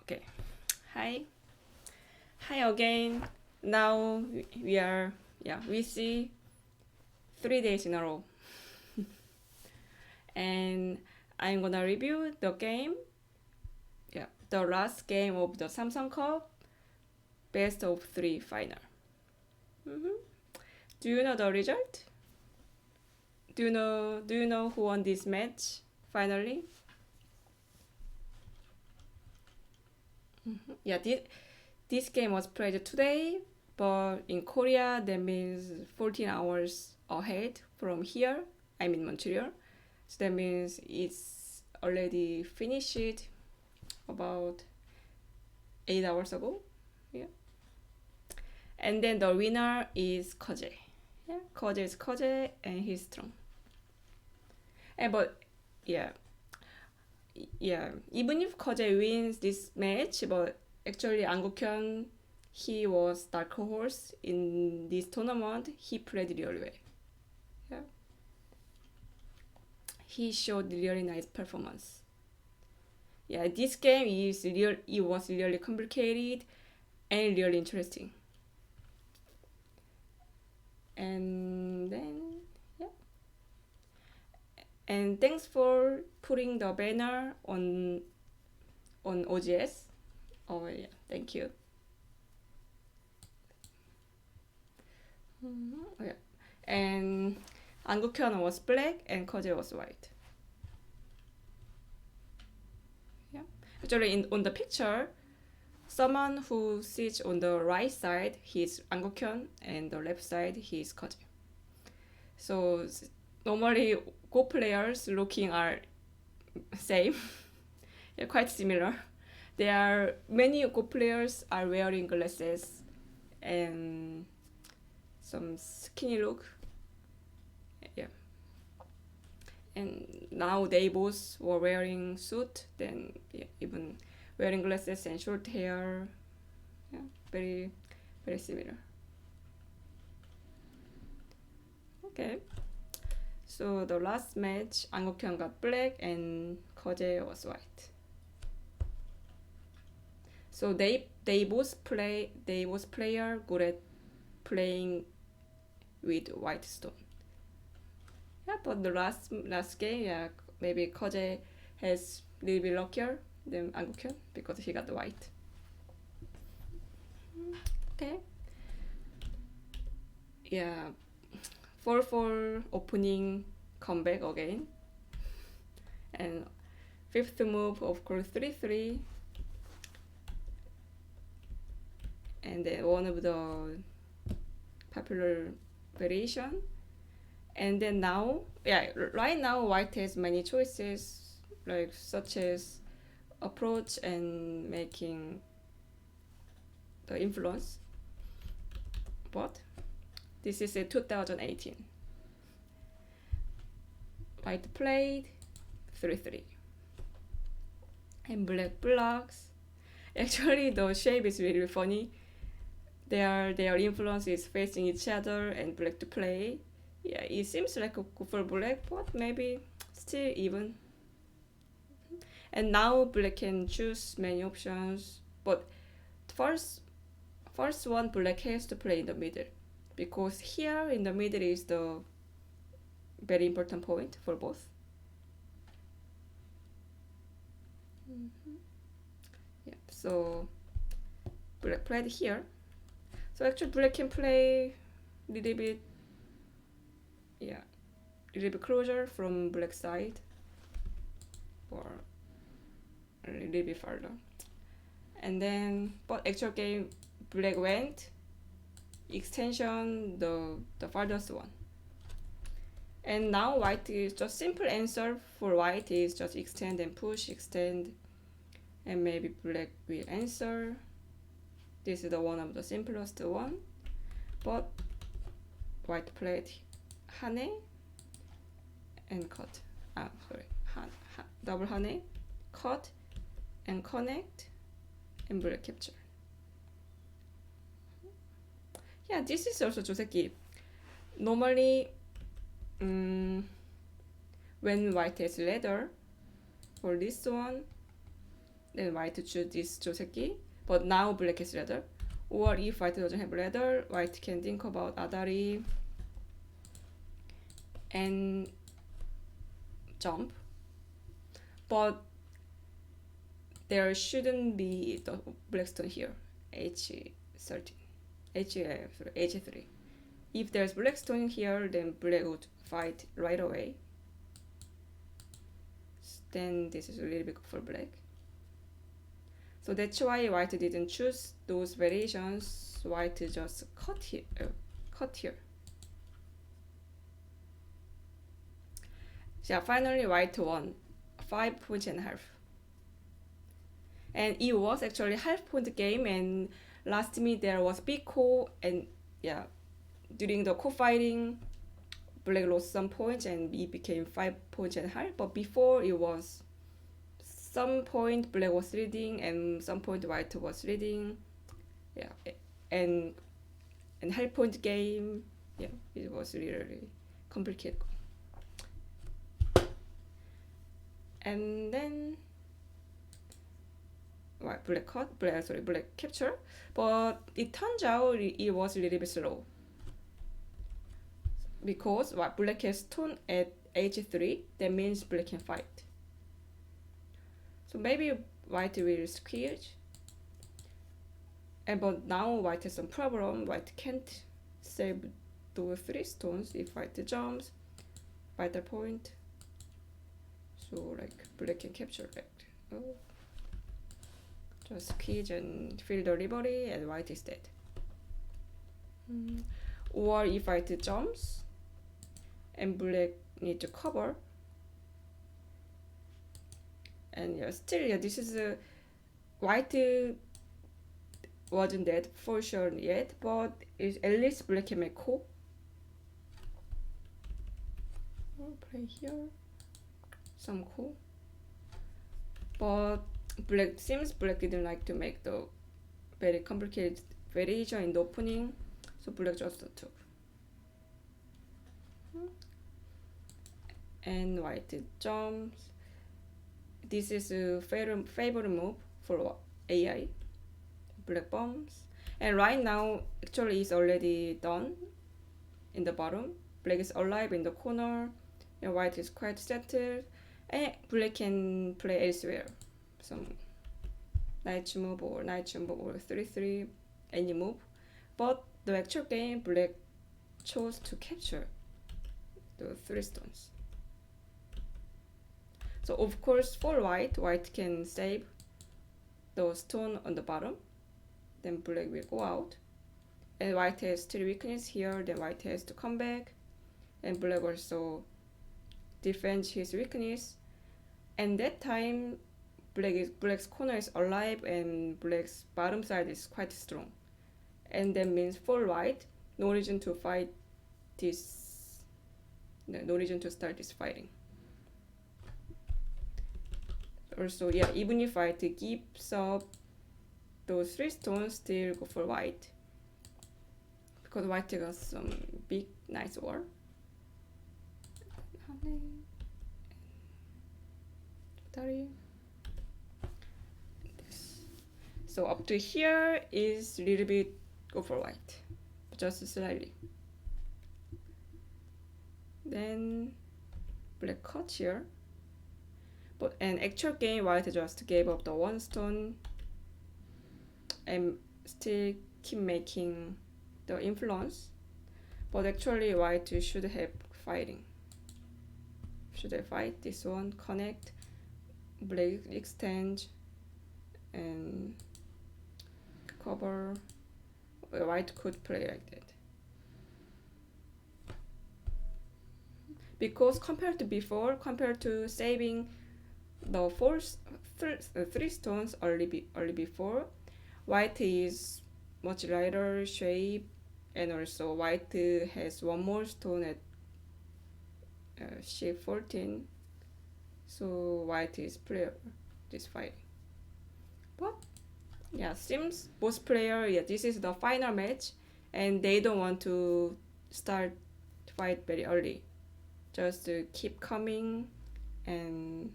Okay. Hi. Hi again. Now we see 3 days in a row. And I'm gonna review the game. Yeah. The last game of the Samsung Cup best of 3 final. hmm Do you know the result? Do you know who won this match finally? Yeah, this game was played today, but in Korea that means 14 hours ahead from here. I'm in Montreal. So that means it's already finished about 8 hours ago. Yeah. And then the winner is KeJie. Yeah, KeJie is KeJie and he's strong. And but yeah, yeah. Even if KeJie wins this match, but actually Kukhyun he was dark horse in this tournament. He played really well. Yeah, he showed really nice performance. Yeah, this game is real. It was really complicated and really interesting. And then yeah, and thanks for putting the banner on OGS. Oh yeah, thank you. Oh, yeah, and Angukhyun was black and KeJie was white. Yeah, actually on the picture, someone who sits on the right side he's Angukhyun and the left side he's KeJie. So normally Go players looking are same. Yeah, quite similar. There are many Go players are wearing glasses and some skinny look. Yeah, and now they both were wearing suit. Then yeah, even wearing glasses and short hair. Yeah, very very similar. Okay. So the last match, Angokhyun got black and KeJie was white. So they both player good at playing with white stone. Yeah, but the last game, yeah, maybe KeJie has a little bit luckier than Angukhyun because he got the white. Okay. Yeah, 4-4 opening comeback again. And fifth move, of course, 3-3. And then one of the popular variation. And then now, yeah, right now white has many choices, like such as approach and making the influence. But this is a 2018. White played 3-3. And black blocks. Actually, the shape is really funny. Their influence is facing each other and black to play. Yeah, it seems like a good for black, but maybe still even. And now black can choose many options, but first first one black has to play in the middle, because here in the middle is the very important point for both. Yeah, so black played here. So actually black can play a little bit, yeah, a little bit closer from black side, or a little bit further. And then, but actual game, black went extension the farthest one. And now white is just simple answer for white is just extend and push, extend, and maybe black will answer. This is the one of the simplest one, but white played hane and cut. Sorry, double hane, cut, and connect, and black capture. Yeah, this is also joseki. Normally, when white has leather, for this one, then white choose this joseki, but now black has leather. Or if white doesn't have leather, white can think about adari and jump. But there shouldn't be the black stone here, h13, h3. If there's black stone here, then black would fight right away. Then this is a little bit for black. So that's why white didn't choose those variations. White just cut here. Yeah, finally white won 5 points and a half. And it was actually half-point game, and last minute there was big ko, and yeah, during the co-fighting, black lost some points and it became 5 points and a half. But before it was some point black was leading and some point white was leading. Yeah, and half-point game, yeah, it was really complicated. And then black capture, but it turns out it was a little bit slow because black has stone at h3, that means black can fight. So maybe white will squeeze, but now white has some problem. White can't save those 3 stones if white jumps vital point. So like black can capture that. Oh. Just squeeze and fill the library, and white is dead. Or if white jumps and black need to cover, and yeah, still yeah, this is a white wasn't dead for sure yet, but at least black can make ko. Play here some ko, but black didn't like to make the very complicated variation in the opening, so black just took. And white jumps. This is a favorite move for AI. Black bombs. And right now, actually, it's already done in the bottom. Black is alive in the corner, and white is quite settled. And black can play elsewhere. Some knight move or 3-3, any move. But the actual game, black chose to capture the 3 stones. So of course for white can save the stone on the bottom, then black will go out, and white has 3 weakness here, then white has to come back, and black also defends his weakness, and that time black's corner is alive and black's bottom side is quite strong, and that means for white no reason to fight this, no reason to start this fighting. Also, yeah, even if white gives up those 3 stones, still go for white, because white got some big nice war. So up to here is a little bit go for white, just slightly. Then black cut here. But in actual game, white just gave up the 1 stone and still keep making the influence. But actually, white should have fighting. Should have fight this one, connect, black extend, and cover. White could play like that. Because compared to before, compared to saving the 3 stones early before, white is much lighter shape, and also white has 1 more stone at shape 14, so white is player this fight. But yeah, seems both player, yeah, this is the final match and they don't want to start fight very early, just to keep coming, and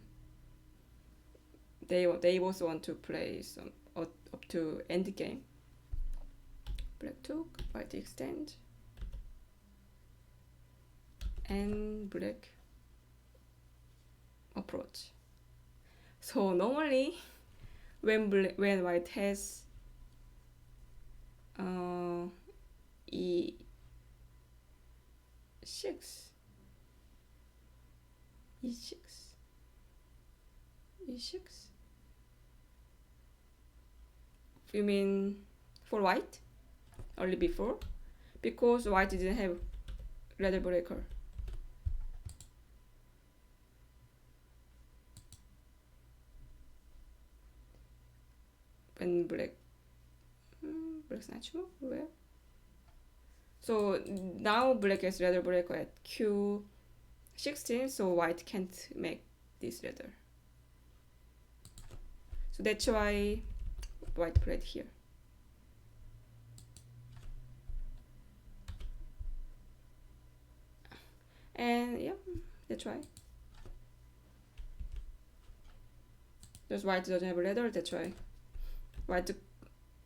they both want to play some up to endgame. Black took, white extend, and black approach. So normally when white has e6 e6 e6, you mean for white only before, because white didn't have ladder breaker. And black's not sure where. So now black has ladder breaker at Q16, so white can't make this ladder. So that's why white played here. And yeah, that's why. Just white doesn't have a ladder, that's why. White,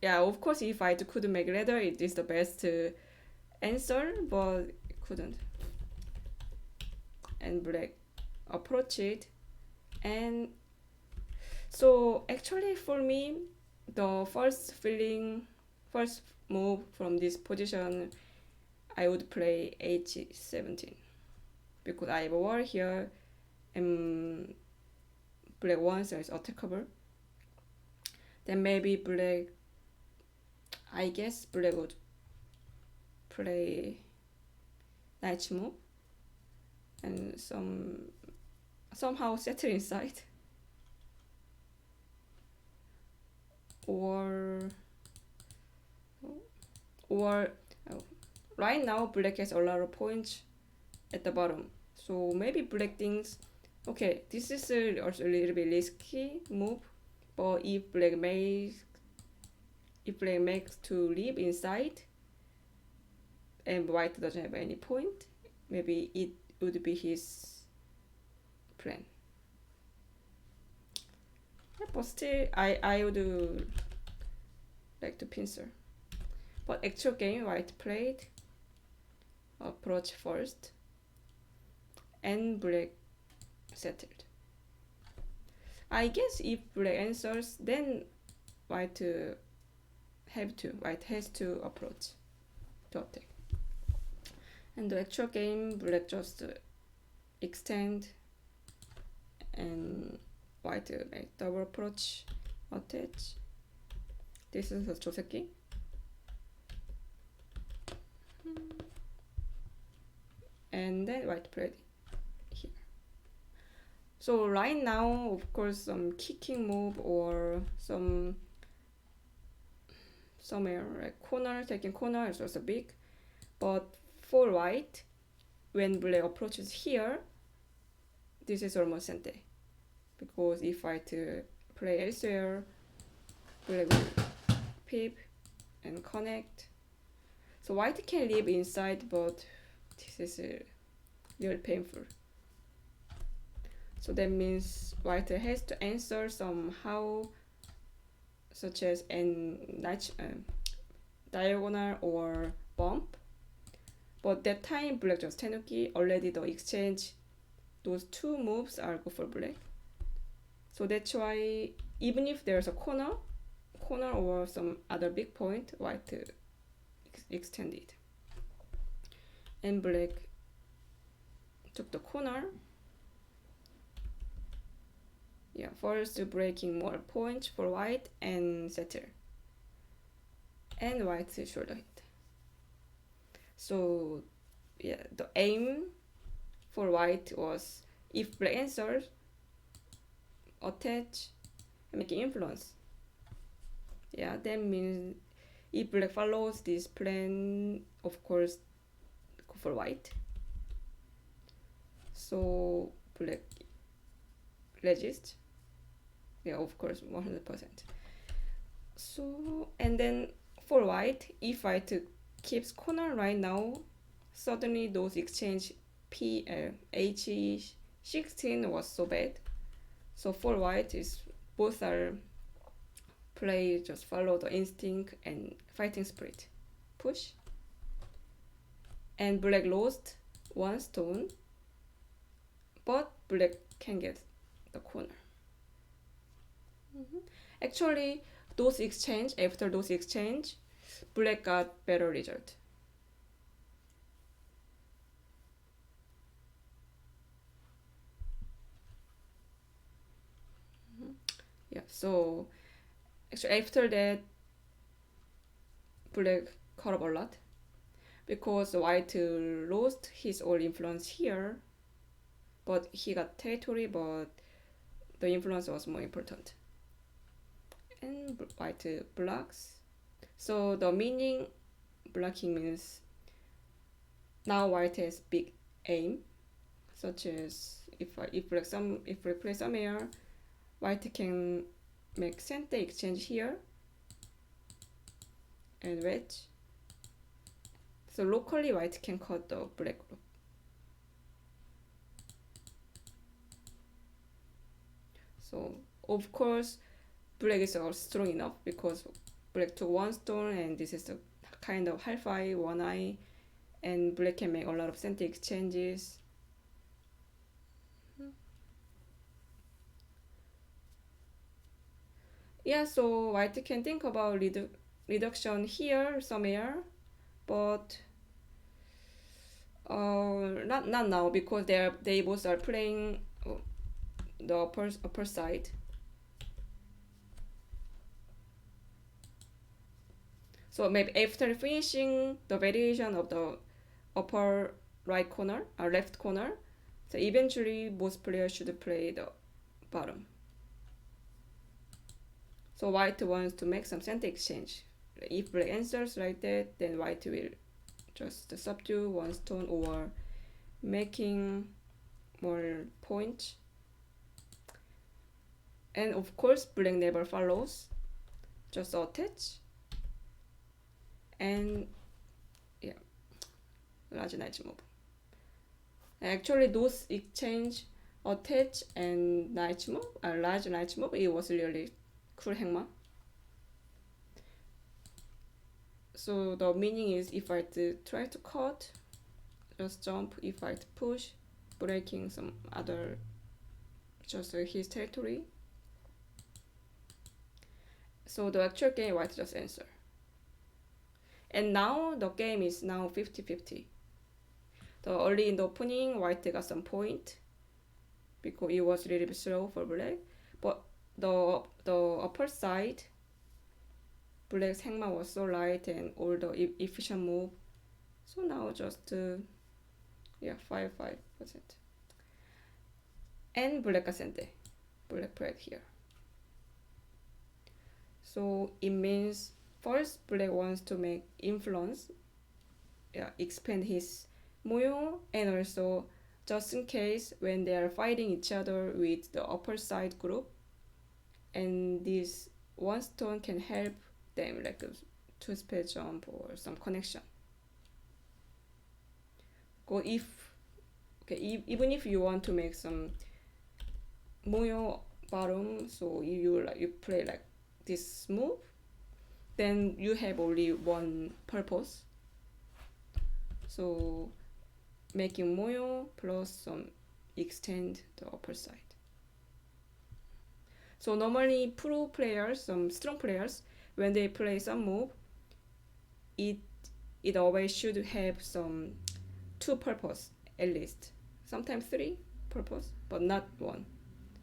yeah, of course if white could make ladder, it is the best answer, but it couldn't. And black approach it. And so actually for me, the first move from this position, I would play H17 because I have a wall here and black once is attackable. Then maybe black, I guess black would play knight move and somehow settle inside, or right now black has a lot of points at the bottom, so maybe black thinks, okay, this is also a little bit risky move, but if black makes to leave inside and white doesn't have any point, maybe it would be his plan. Yeah, but still I would like to pincer. But actual game, white played approach first and black settled. I guess if black answers, then white has to approach to attack. And the actual game, black just extend and white make double approach, attach. This is the Joseki. And then white played here. So right now, of course, some kicking move or somewhere like corner, taking corner is also big. But for white, when black approaches here, this is almost sente. Because if white play elsewhere, black will pip and connect. So white can live inside, but this is really painful. So that means white has to answer somehow, such as diagonal or bump. But that time black just tenuki, already the exchange, those two moves are good for black. So that's why even if there's a corner or some other big point, white extended. And black took the corner. Yeah, first breaking more points for white and settle. And white shoulder hit. So yeah, the aim for white was, if black answers, attach and make influence. Yeah, that means if black follows this plan, of course, go for white. So black resist. Yeah, of course, 100%. So, and then for white, if white keeps corner right now, suddenly those exchange H16 was so bad. So for white is both are play just follow the instinct and fighting spirit. Push. And black lost one stone, but black can get the corner. Actually, after those exchange, black got better result. Yeah, so actually after that, black caught up a lot because white lost his old influence here, but he got territory, but the influence was more important. And white blocks. So the meaning blocking means now white has big aim, such as if we play some air, white can make center exchange here and wedge. So locally white can cut the black group. So of course black is strong enough because black took one stone and this is the kind of half eye, one eye, and black can make a lot of center exchanges. Yeah, so white can think about reduction here somewhere, but not now because they both are playing the upper side. So maybe after finishing the variation of the upper right corner or left corner, so eventually both players should play the bottom. So white wants to make some center exchange. If black answers like that, then white will just subdue one stone or making more points. And of course black never follows, just attach. And yeah, large knight move. Actually those exchange attach and knight move, large knight move, it was really cool hangman. So the meaning is if I try to cut, just jump, if I push, breaking some other, just his territory. So the actual game white just answer. And now the game is now 50-50. The early in the opening, white got some point because it was a little bit slow for black. But the upper side, black's hangman was so light and all the efficient move. So now just 5%. And black ascended. Black played here. So it means first black wants to make influence, expand his moyo, and also just in case when they are fighting each other with the upper side group, and this one stone can help them like a two-speed jump or some connection. Even if you want to make some moyo bottom, so you play like this move, then you have only one purpose. So making moyo plus some extend the upper side. So normally pro players, some strong players, when they play some move, it always should have some two purpose at least. Sometimes three purpose, but not one.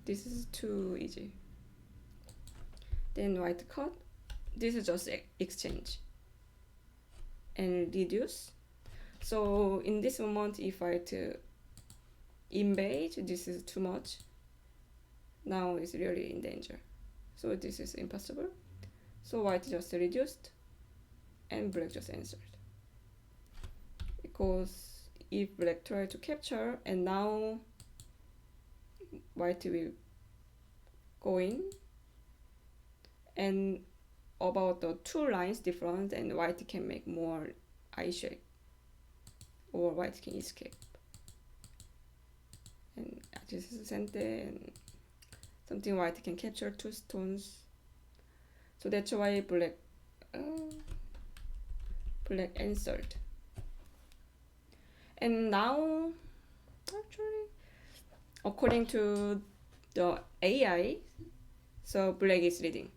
This is too easy. Then white cut. This is just exchange and reduce. So in this moment, if I invade, this is too much. Now it's really in danger. So this is impossible. So white just reduced and black just answered. Because if black try to capture and now white will go in, and about the two lines difference, and white can make more eye shape or white can escape. And this is center, and something white can capture 2 stones. So that's why black answered. And now, actually, according to the AI, so black is leading.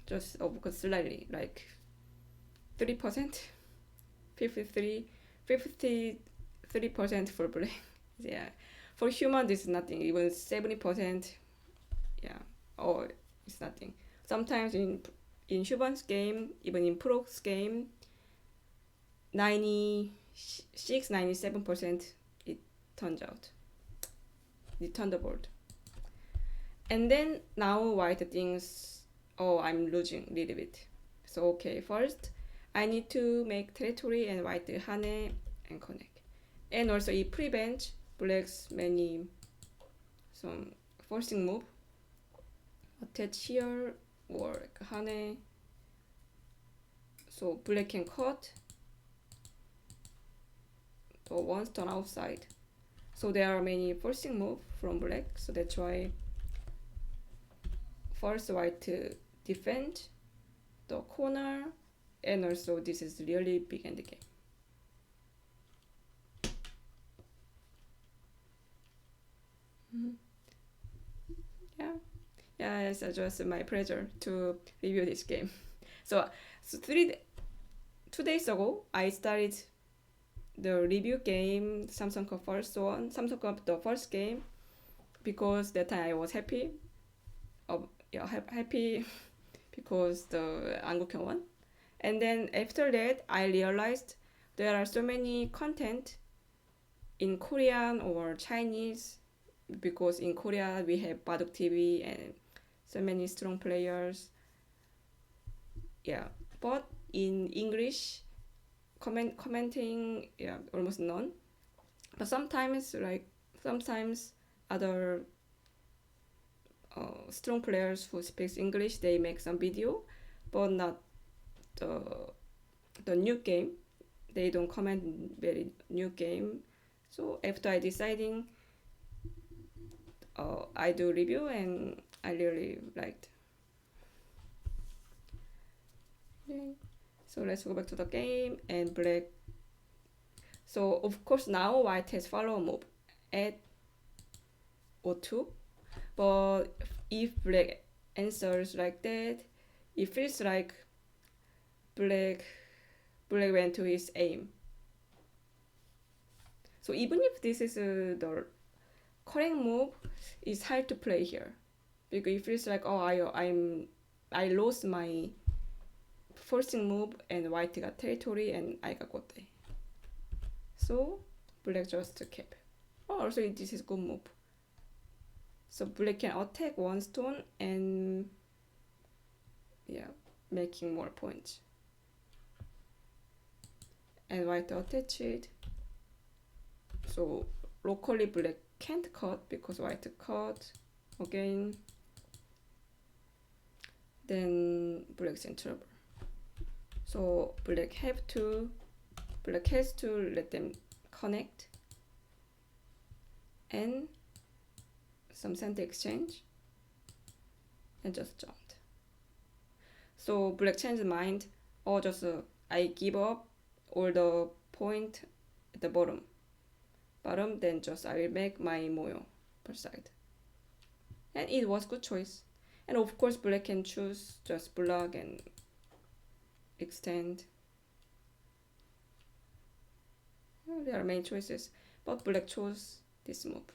Just of course slightly, like 3%, 53% for black. Yeah, for human this is nothing. Even 70%, yeah, or it's nothing. Sometimes in humans game, even in pro's game, 97% it turns out. It turned the board. And then now white thinks, oh, I'm losing a little bit. So okay, first I need to make territory and white hane and connect. And also it prevents black's many some forcing move. Attach here or like hane. So black can cut the one stone outside. So there are many forcing move from black. So that's why first white defend the corner, and also this is really big endgame. Yeah, it's just my pleasure to review this game. So 2 days ago I started the review game Samsung Cup first one, Samsung Cup the first game, because that time I was happy. Happy because the Kukhyun won. And then after that I realized there are so many content in Korean or Chinese, because in Korea we have Baduk TV and so many strong players. Yeah, but in English commenting, yeah, almost none. But sometimes other strong players who speaks English, they make some video, but not the new game. They don't comment very new game. So after I deciding, I do review and I really liked. Okay. So let's go back to the game and black. So of course now white has follow move at O2, but if black answers like that, it feels like black went to his aim. So even if this is the correct move, it's hard to play here, because it feels like, oh, I lost my forcing move and white got territory and I got gote. So black just kept. Oh, also this is good move. So black can attack one stone and yeah, making more points. And white attach it. So locally black can't cut because white cut again. Then black's in trouble. So black has to let them connect and some center exchange and just jumped. So black changed mind, or just I give up all the point at the bottom, then just I will make my moyo per side. And it was good choice. And of course black can choose just block and extend. There are many choices, but black chose this move.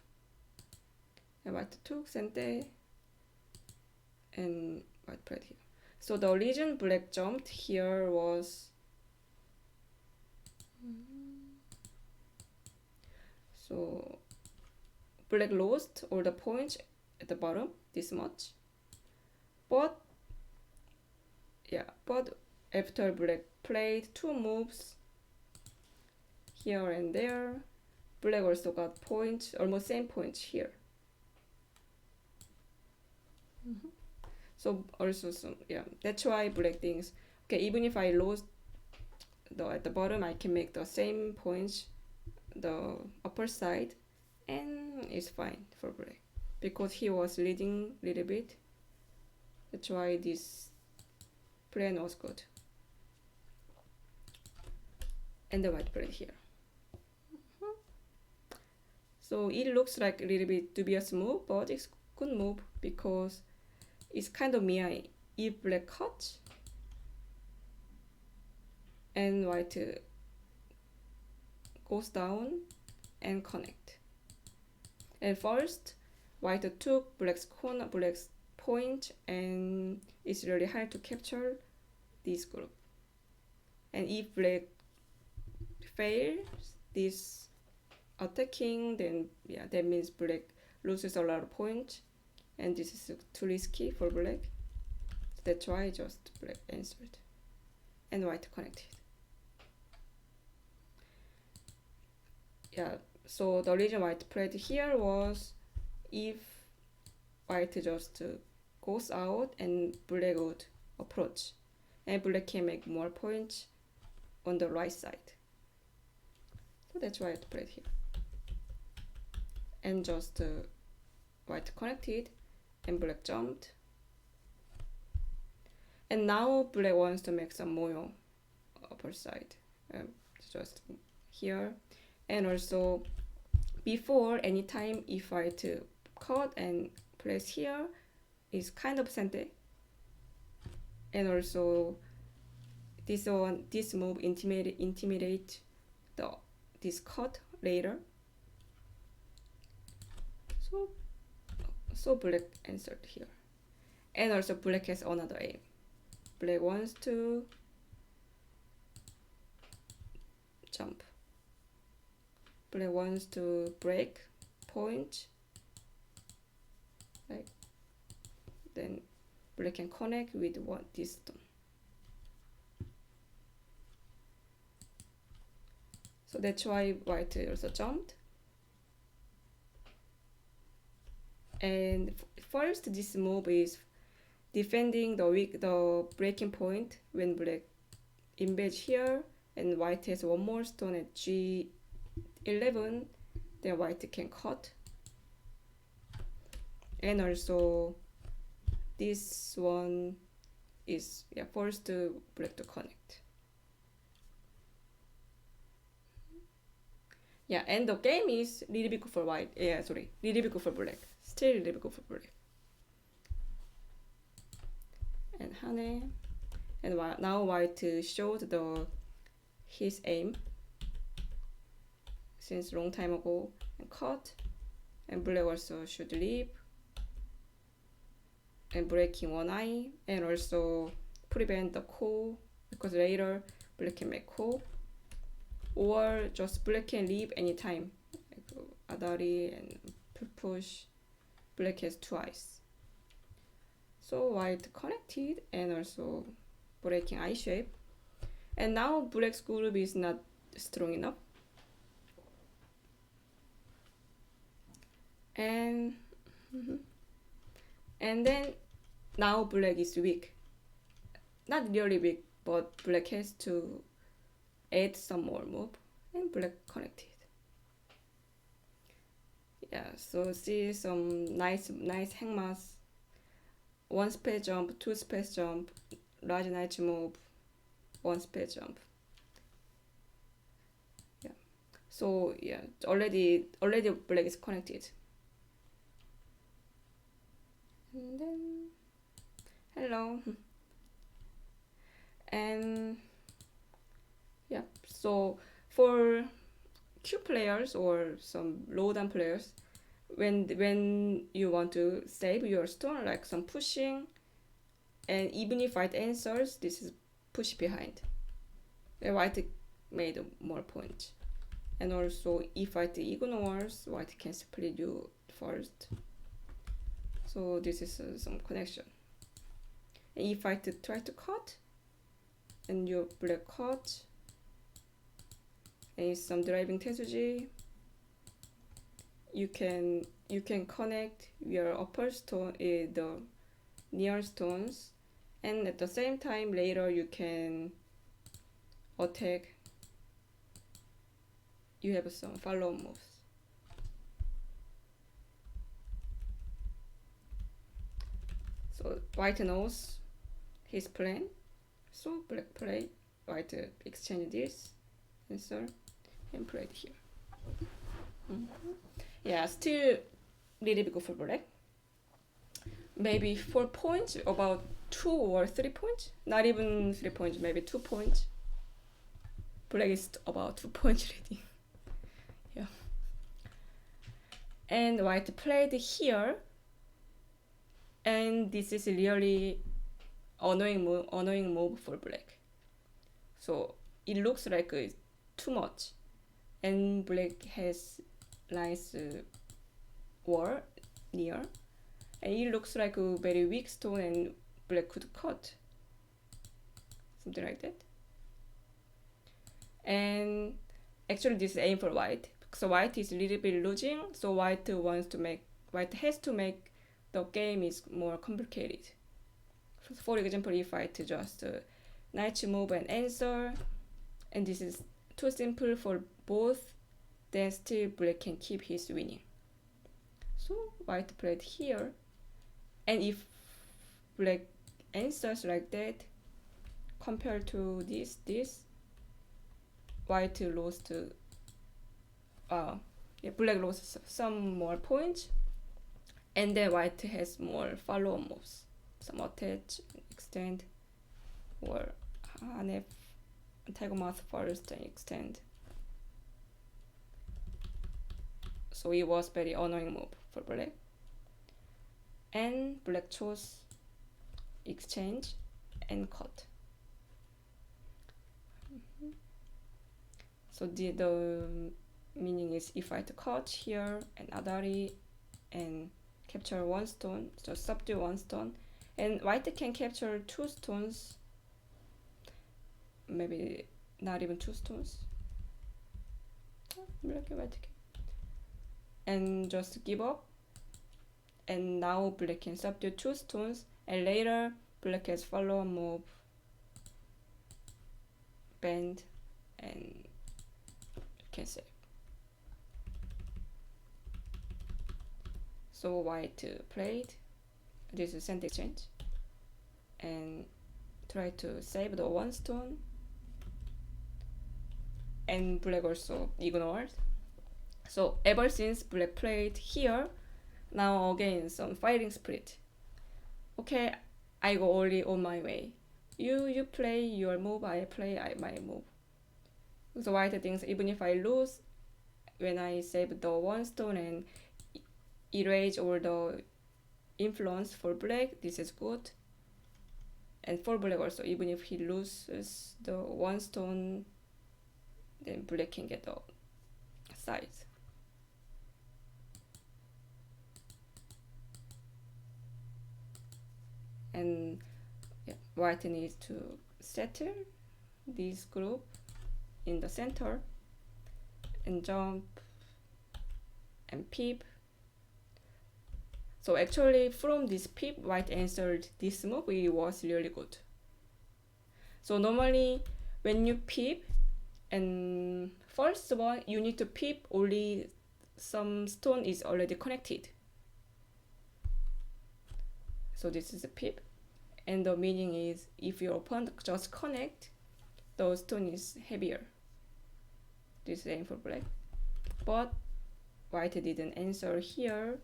And white took center and white played here. So the reason black jumped here was so black lost all the points at the bottom this much, but after black played 2 moves here and there, black also got points, almost same points here. So also that's why black thinks, okay, even if I lost at the bottom, I can make the same points the upper side and it's fine for black. because he was leading a little bit. That's why this plan was good. And the white plan here. So it looks like a little bit dubious move, but it's good move because it's kind of miai. If black cuts and white goes down and connect. And first, white took black's corner, black's point, and it's really hard to capture this group. And if black fails this attacking, then yeah, that means black loses a lot of points, and this is too risky for black. So that's why just black answered, and white connected. Yeah, so the reason white played here was if white just goes out and black would approach, and black can make more points on the right side. So that's why it played here. And just white connected and black jumped. And now black wants to make some moyo upper side, just here. And also before, anytime if white cut and place here is kind of sente. And also this move intimidate this cut later. So black answered here. And also black has another aim. Black wants to jump. Black wants to break point. Like then black can connect with this stone. So that's why white also jumped. And first, this move is defending the breaking point when black embeds here, and white has one more stone at G11. Then white can cut. And also, this one is forced black to connect. Yeah, and the game is really big for white. Yeah, sorry, really big for black. Still really big for black. And Hane, and now white showed his aim since long time ago and cut, and black also should leave and breaking one eye, and also prevent the call because later black can make call, or just black can leave anytime, like Adari and push. Black has two eyes. So white connected and also breaking eye shape. And now black's group is not strong enough. And then now black is weak. Not really weak, but black has to add some more move, and black connected. Yeah, so see some nice hangmas. One space jump, two space jump, large knight move, one space jump. Yeah. So yeah, already black is connected. And then hello. And yeah, so for Q players or some low down players, when you want to save your stone, like some pushing, and even if white answers, this is push behind. And white made more point. And also if white ignores, white can split you first. So this is some connection. And if white try to cut, and your black cut, and some driving tesuji, you can connect your upper stone, the near stones, and at the same time later you can attack. You have some follow moves. So white knows his plan. So black play, white exchange this answer and played here. Yeah, still really big for black. Maybe 4 points, about 2 or 3 points. Not even 3 points, maybe 2 points. Black is about 2 points leading. Yeah. And white played here. And this is really annoying move for black. So it looks like it's too much. And black has nice wall near. And it looks like a very weak stone and black could cut. Something like that. And actually this is aim for white. So white is a little bit losing. So white has to make the game is more complicated. For example, if I just knight move and answer, and this is too simple for both, then still black can keep his winning. So white played here, and if black answers like that, compared to this, white lost. Black lost some more points, and then white has more follow-on moves, some attach, extend, or hanef, antagonist first and extend. So it was very annoying move for black. And black chose exchange and cut. So the meaning is if I cut here and adari and capture one stone, so subdue one stone, and white can capture 2 stones, maybe not even 2 stones, and just give up. And now black can subdue 2 stones, and later black has follow move, bend, and can save. So white played this is center exchange and try to save the 1 stone, and black also ignored. So ever since black played here, now again some fighting spirit. Okay, I go only on my way. You play your move, I play my move. So white thinks even if I lose, when I save the 1 stone and erase all the influence for black, this is good. And for black also, even if he loses the 1 stone, then black can get the size. And white needs to settle this group in the center and jump and peep. So actually from this peep, white answered this move, it was really good. So normally when you peep, and first one you need to peep only some stone is already connected. So this is a peep, and the meaning is if your opponent just connect, the stone is heavier. This is aim for black, but white didn't answer here,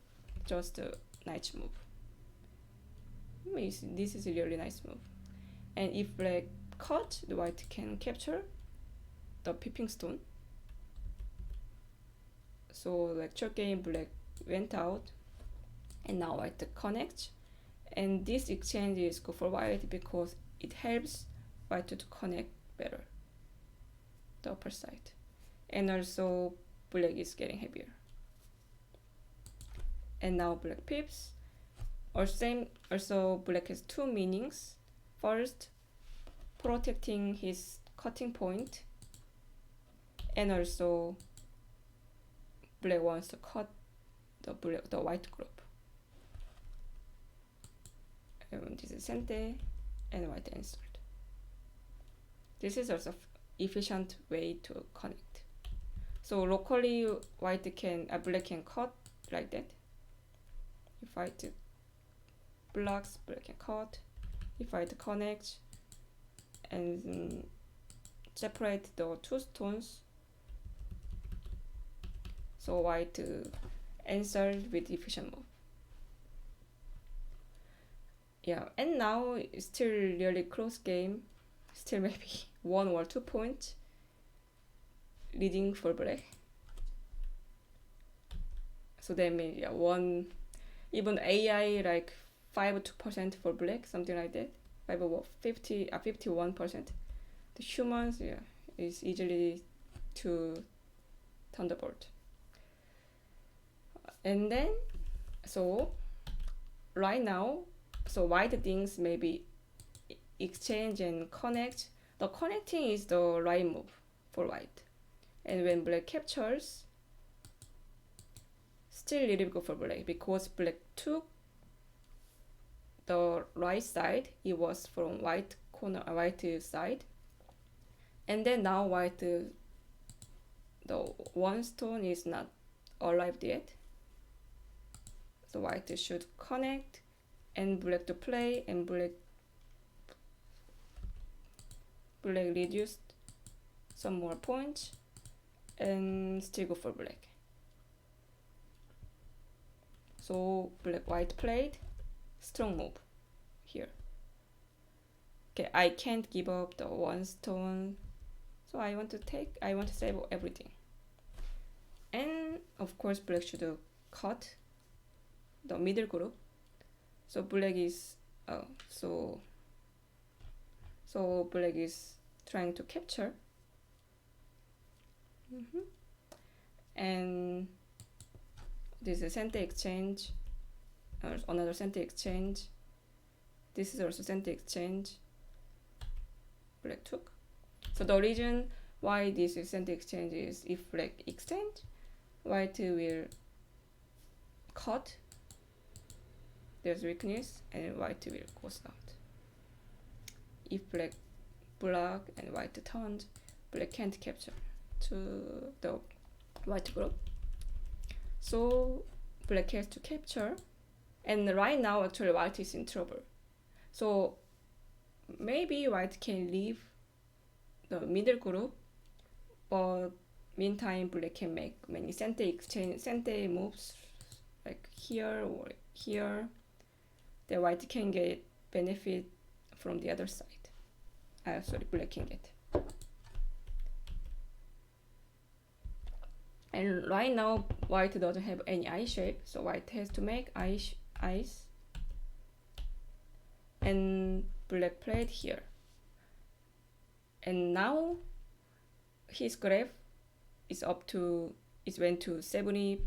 just a nice move. This is a really nice move. And if black cut, the white can capture the peeping stone. So lecture game, black went out, and now white connects. And this exchange is good for white because it helps white to connect better the upper side. And also black is getting heavier. And now black peeps. Also black has 2 meanings. First, protecting his cutting point, and also black wants to cut the white group. And this is sente, and white answered. This is also efficient way to connect. So locally, black can cut like that. If white blocks, black can cut. If I connect and separate the two stones, so white answer with efficient move. Yeah, and now it's still really close game, still maybe 1 or 2 points leading for black. So that means yeah, one, even AI like 5-2% for black, something like that. 51%. The humans, yeah, is easily to thunderbolt. And then, so right now, so white things maybe exchange and connect. The connecting is the right move for white. And when black captures, still little bit good for black because black took the right side. It was from white corner, white side. And then now white, the one stone is not arrived yet. So white should connect and black to play, and black reduced some more points and still go for black. So black white played, strong move here. Okay, I can't give up the one stone, so I want to save everything. And of course black should cut the middle group. So black is so black is trying to capture. And this is a center exchange, another center exchange. This is also center exchange. Black took. So the reason why this is center exchange is if black extend, white will cut. There's weakness, and white will goes out. If black block and white turned, black can't capture to the white group. So black has to capture, and right now actually white is in trouble. So maybe white can leave the middle group, but meantime black can make many center moves like here or here. The white can get benefit from the other side. Sorry, black can get. And right now white doesn't have any eye shape, so white has to make eyes. And black played here. And now his graph is went to 70%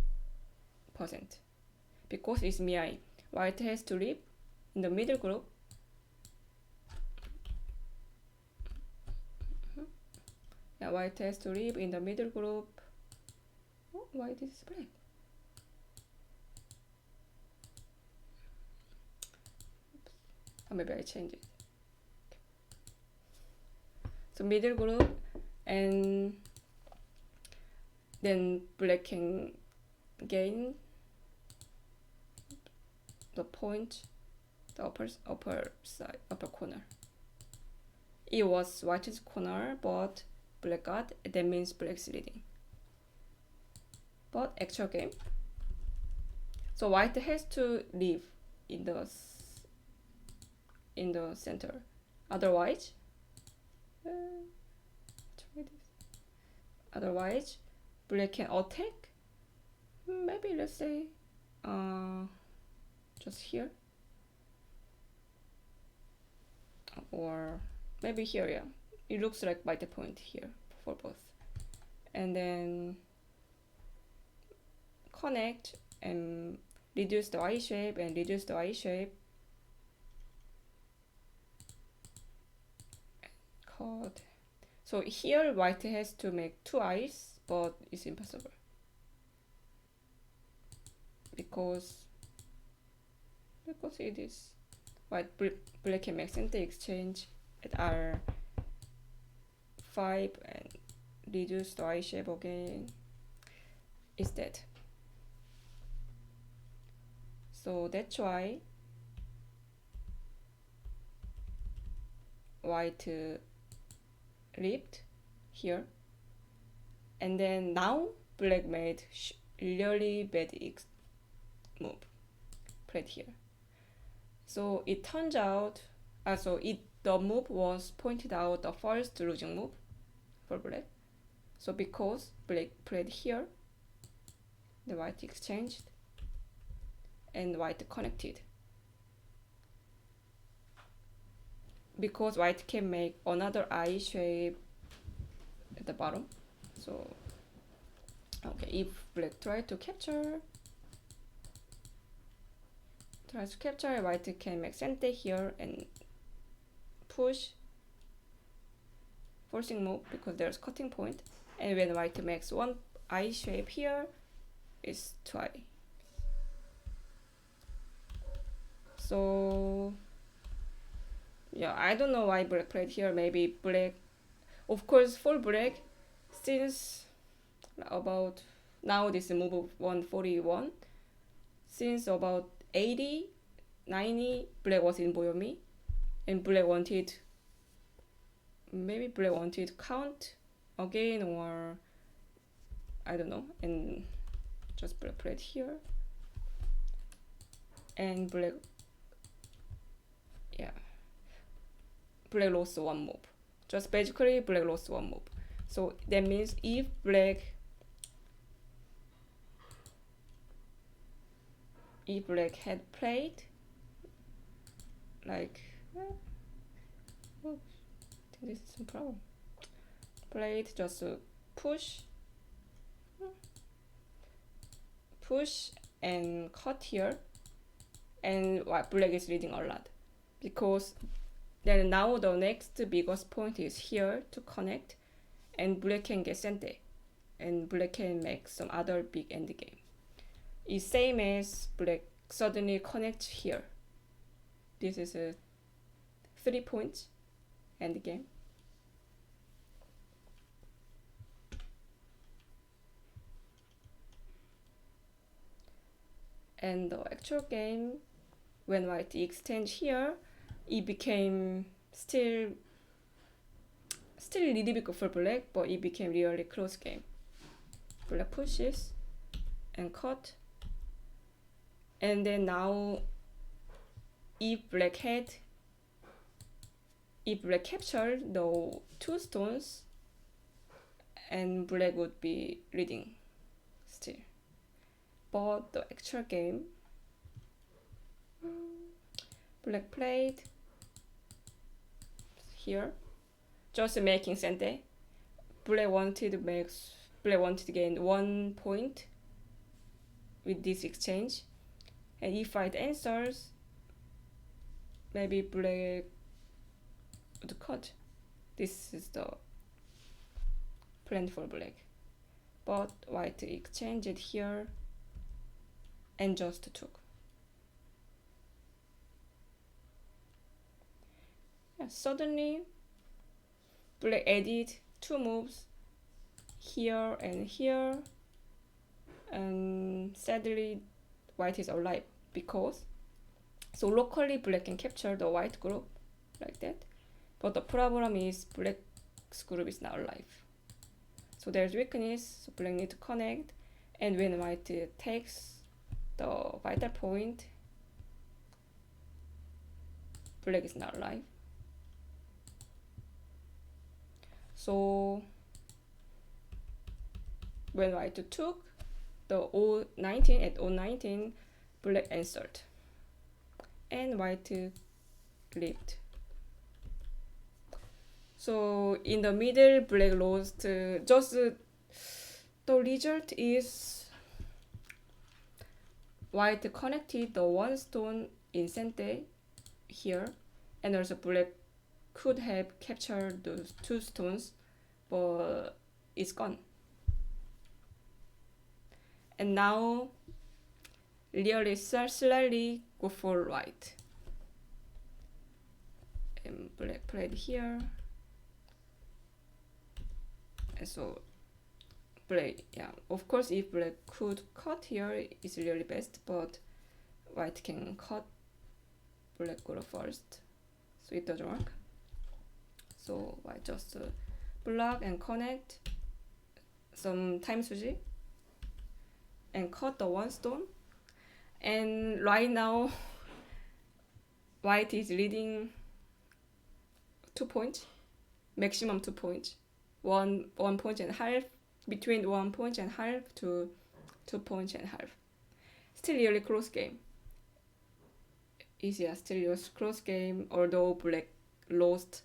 because it's MI. White has to leave in the middle group. Yeah, white has to leave in the middle group. Oh, why this is black? Oh, maybe I change it. Okay. So middle group, and then black can gain the point, the upper side, upper corner. It was white's corner, but black got. That means black's leading. But actual game, so white has to leave in the center. Otherwise, black can attack. Maybe let's say just here, or maybe here. Yeah, it looks like white point here for both, and then connect and reduce the eye shape and reduce the eye shape. Cut. So here white has to make 2 eyes, but it's impossible because it is white black can make center exchange at R5 and reduce the eye shape again. Is that? So that's why white ripped here, and then now black made really bad move, played here. So it turns out, the move was pointed out the first losing move for black. So because black played here, the white exchanged and white connected. Because white can make another I shape at the bottom. So okay, if black tries to capture, white can make sente here and push, forcing move because there's cutting point. And when white makes one I shape here, it's 2I. So yeah, I don't know why black played here. Maybe black, of course, for black, since about now this move of 141, since about 80, 90, black was in Boyomi, and black wanted, maybe black wanted count again, or I don't know, and just black played here, and black, yeah, black lost one move. Just basically black lost one move. So that means if black had played like, I think this is some problem. Played just to push and cut here, and black is leading a lot, because then now the next biggest point is here to connect, and black can get sente, and black can make some other big endgame. It's same as black suddenly connects here. This is a 3 points endgame. And the actual game, when white extends here, it became still a little bit good for black, but it became really close game. Black pushes and cut, and then now if black captured the 2 stones, and black would be leading still. But the actual game, black played here, just making sente. Black wanted to gain 1 point with this exchange, and if white answers, maybe black would cut. This is the plan for black, but white exchanged it here and just took. Yeah, suddenly black added 2 moves here and here, and sadly white is alive, because so locally black can capture the white group like that, but the problem is black's group is not alive, so there's weakness. So black need to connect, and when white takes the vital point, black is not alive. So when white took the 019 at 019, black answered, and white lived. So in the middle, black lost. Just the result is white connected the 1 stone in sente here, and also black could have captured those 2 stones, but it's gone. And now really slightly go for white, and black played here, and so black, yeah, of course if black could cut here, it's really best, but white can cut, black go first, so it doesn't work. So white just block and connect some time suji and cut the one stone. And right now white is leading 2 points, maximum 2 points, 1.5 points, between 1.5 points to 2.5 points. Still really close game. Still really close game, although black lost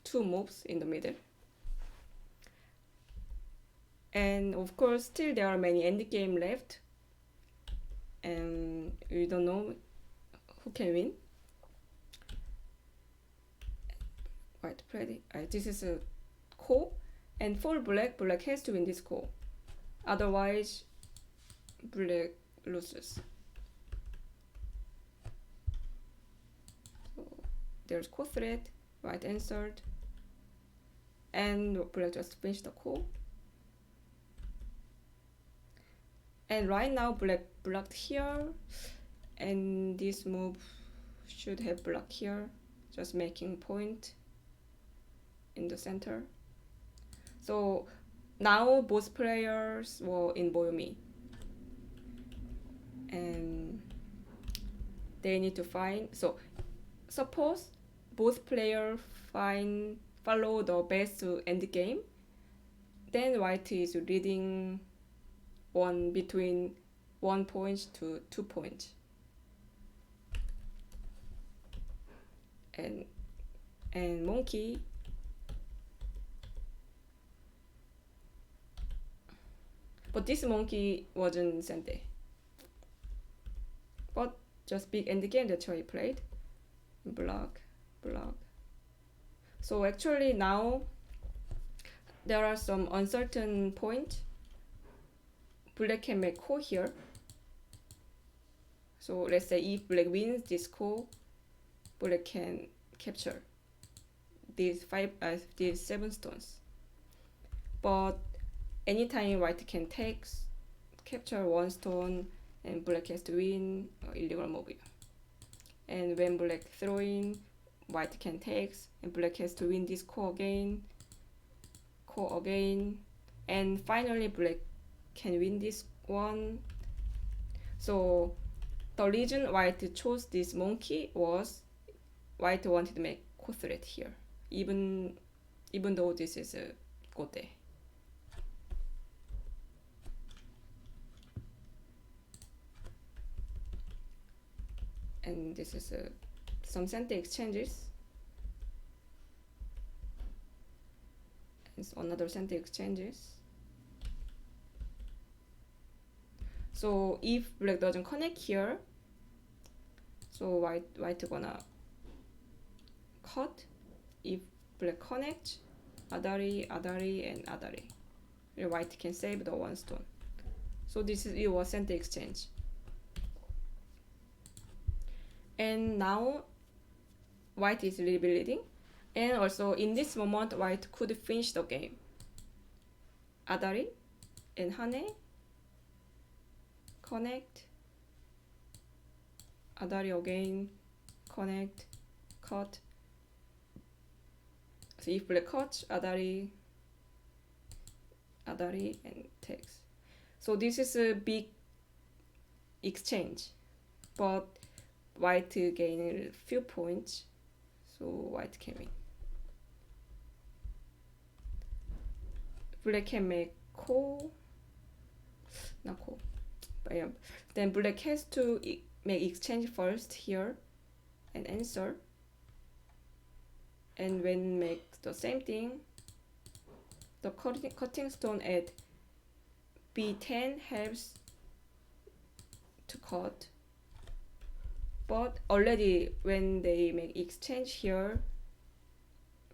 2 moves in the middle. And of course, still there are many endgame left, and we don't know who can win. White played this is a core, and for black has to win this core, otherwise black loses. So there's core threat, white answered, and black just finished the core. And right now black blocked here, and this move should have blocked here, just making point in the center. So now both players were in Boyomi, and they need to find, so suppose both players follow the best end game, then white is leading between 1 point to 2 points. And monkey but this monkey wasn't sente, but just big end game, that's why he played block. So actually now there are some uncertain points. Black can make core here. So let's say if black wins this core, black can capture these 7 stones. But anytime white can capture 1 stone, and black has to win illegal move. And when black throw in, white can take, and black has to win this core again, and finally black can win this one. So the reason white chose this monkey was white wanted to make core threat here, even though this is a gote. And this is some center exchanges. It's another center exchanges. So if black doesn't connect here, so white gonna cut. If black connects, adari, and adari, white can save the 1 stone. So this is your center exchange. And now white is really leading, and also in this moment white could finish the game. Adari and hane, connect, adari again, connect, cut. So if black cuts, adari and takes. So this is a big exchange, but white gain a few points, so white can win. Black can make not call, but yeah. Then black has to make exchange first here and answer, and when make the same thing, the cutting stone at B10 helps to cut. But already when they make exchange here,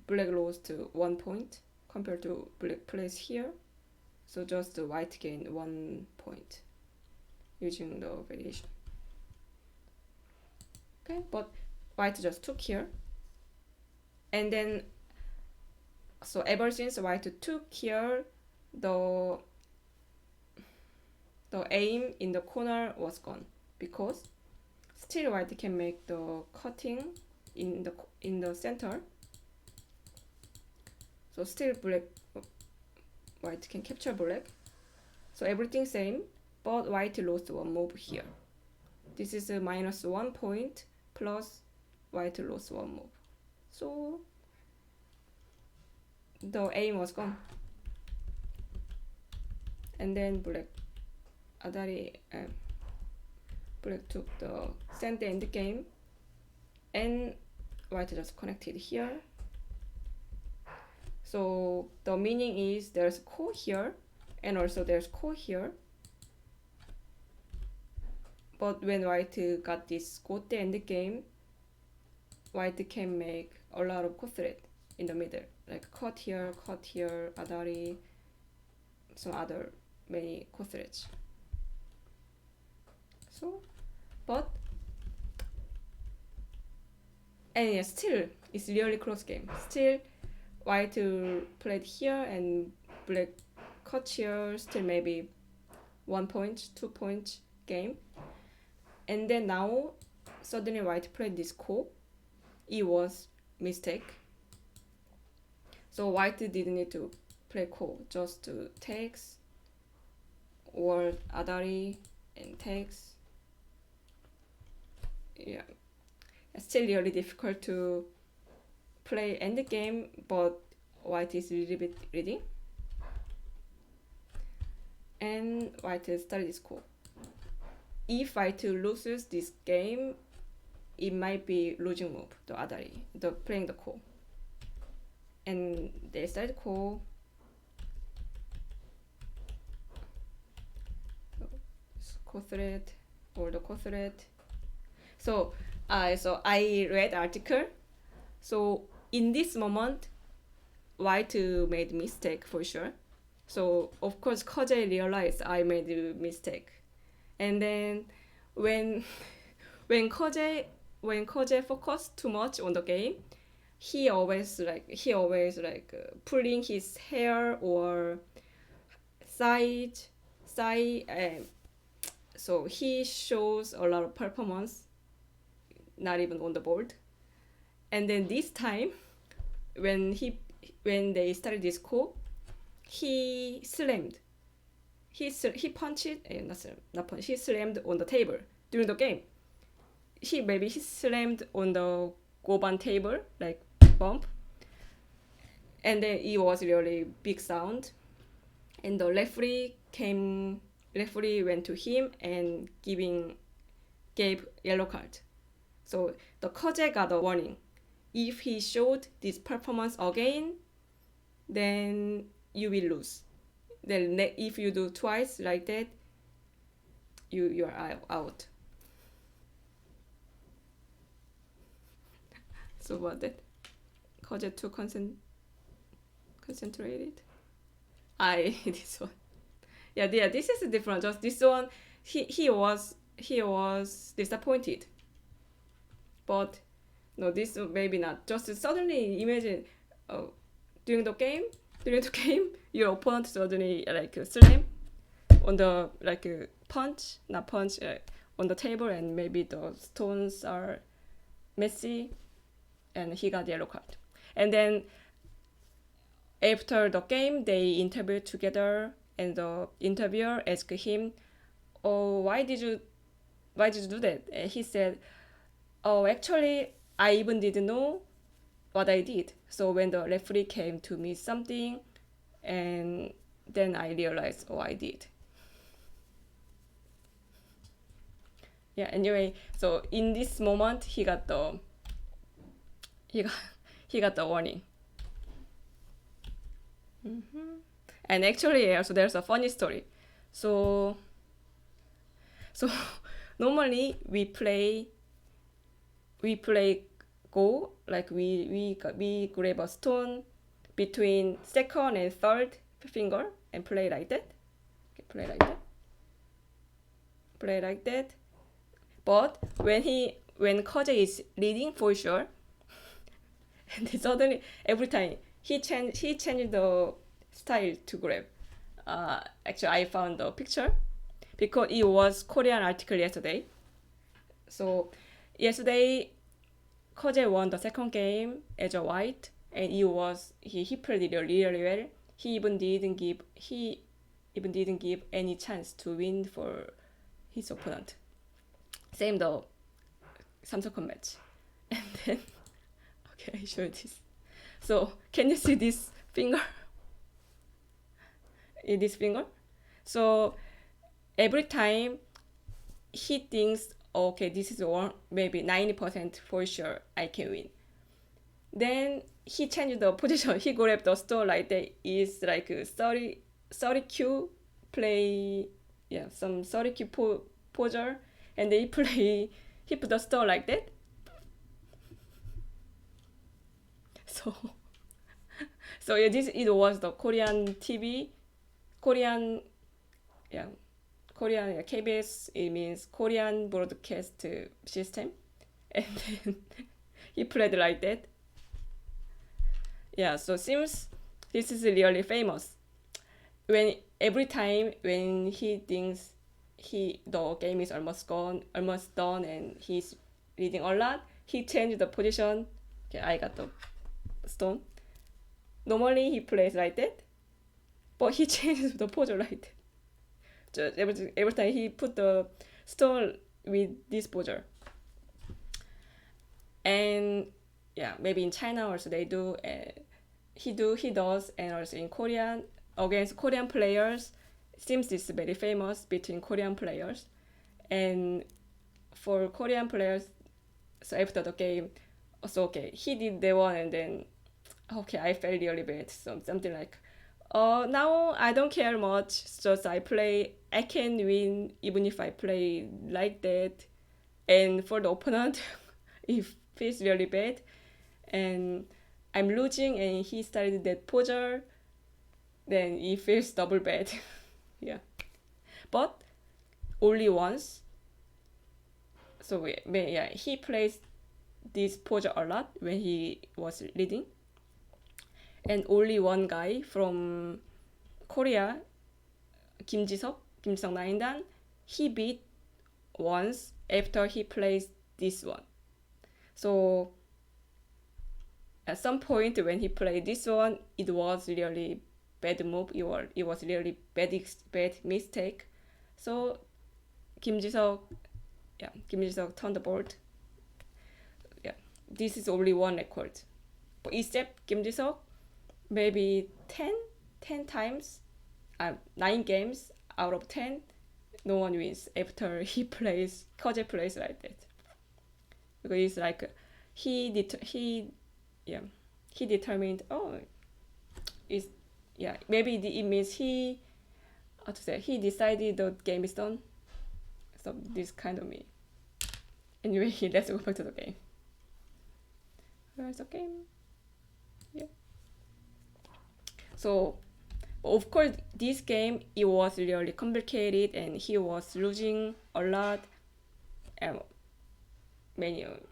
black lost 1 point compared to black plays here. So just white gain 1 point using the variation. Okay, but white just took here. And then, so ever since white took here, the aim in the corner was gone, because still white can make the cutting in the center, So still black, white can capture black. So everything same, but white lost one move here. This is a -1 point plus white lost one move. So the aim was gone. And then black black took the sent the end game, and white just connected here. So the meaning is there's ko here, and also there's ko here. But when white got this gote end game, white can make a lot of ko thread in the middle, like cut here, adari, some other many ko threads. So, but and yeah, still it's really close game. Still, white played here and black cut here. Still maybe 1 point, 2 point game. And then now suddenly white played this ko. It was mistake. So white didn't need to play ko, just to takes or adari and takes. Yeah, it's still really difficult to play end game, but white is a little bit reading. And white started this ko. If white loses this game, it might be losing move, the adari, the playing the ko. And they started ko. Ko thread or the ko thread. So I read article. So in this moment, white made mistake for sure. So of course KeJie realized I made a mistake. And then when KeJie focused too much on the game, he always pulling his hair or side. So he shows a lot of performance, not even on the board. And then this time, when they started this ko, he slammed. He punched, he slammed on the table during the game. He slammed on the goban table, like bump. And then it was really big sound. And the referee went to him and gave yellow card. So the KeJie got a warning. If he showed this performance again, then you will lose. Then if you do twice like that, you are out. So what that? KeJie too concentrated. This one. Yeah, this is different. Just this one, he was disappointed. But no, this maybe not. Just suddenly imagine, during the game, your opponent suddenly slam on the punch on the table, and maybe the stones are messy, and he got yellow card. And then after the game, they interviewed together, and the interviewer asked him, "Oh, why did you do that?" And he said, "Oh, actually, I even didn't know what I did. So when the referee came to me something, and then I realized, oh, I did." Yeah. Anyway, so in this moment, he got the warning. And actually, also there's a funny story. So normally we play go, like we grab a stone between second and third finger and play like that. Okay, play like that. But when KeJie is leading for sure, and suddenly every time he changed the style to grab. Actually, I found the picture because it was Korean article yesterday. So yesterday, KeJie won the second game as a white, and he played really well. He even didn't give any chance to win for his opponent. Same the Samsung match. And then okay, I show you this. So can you see this finger? This finger? So every time he thinks, okay, this is one, maybe 90% for sure I can win. Then he changed the position. He grabbed the stone like that. Is like 30 Q play, yeah, some 30 Q poser, and they play, he put the stone like that. So, so yeah, it was the Korean TV, Korean, yeah, Korean, yeah, KBS. It means Korean broadcast system, and then he played like that. Yeah, so seems this is really famous. When every time when he thinks the game is almost gone, almost done, and he's leading a lot, he changed the position. Okay, I got the stone. Normally he plays like that, but he changed the pose like that. Just every time he put the stone with this pose. And yeah, maybe in China also they do. He does, and also in Korean against Korean players. Seems this is very famous between Korean players, and for Korean players. So after the game, so okay, he did the one, and then okay, I felt really bad. So something like, now I don't care much. Just I can win even if I play like that. And for the opponent, it feels really bad, and I'm losing, and he started that poser, then it feels double bad. Yeah, but only once. So yeah, he plays this poser a lot when he was leading, and only one guy from Korea, Kim Ji-seok 9단, he beat once after he plays this one. So at some point when he played this one, it was really bad move. It was really bad mistake. So Kim Ji-seok turned the board. Yeah, this is only one record. But except Kim Ji-seok, maybe 10 times, 9 games out of 10, no one wins after KeJie plays like that. Because it's like he determined, oh, it's, yeah, maybe it means he decided the game is done. So this kind of me. Anyway, let's go back to the game. Where's the game? Yeah. So of course this game, it was really complicated, and he was losing a lot,